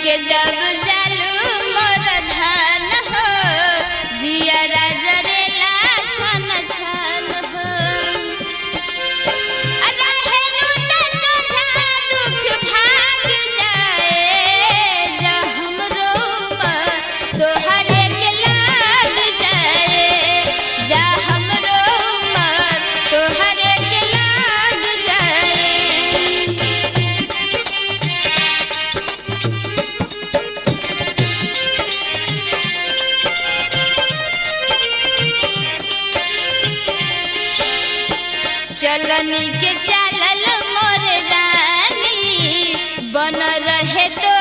के जब जालू मोर धान हो जिया जरेला छन छन हो रहेलू त सोझा दुख भाग जाए जा हमरो तोहरे के लाग जाए जा हमरो तोहरे के लाग जाए। चलनी के चालल मोर रानी बन रहे तो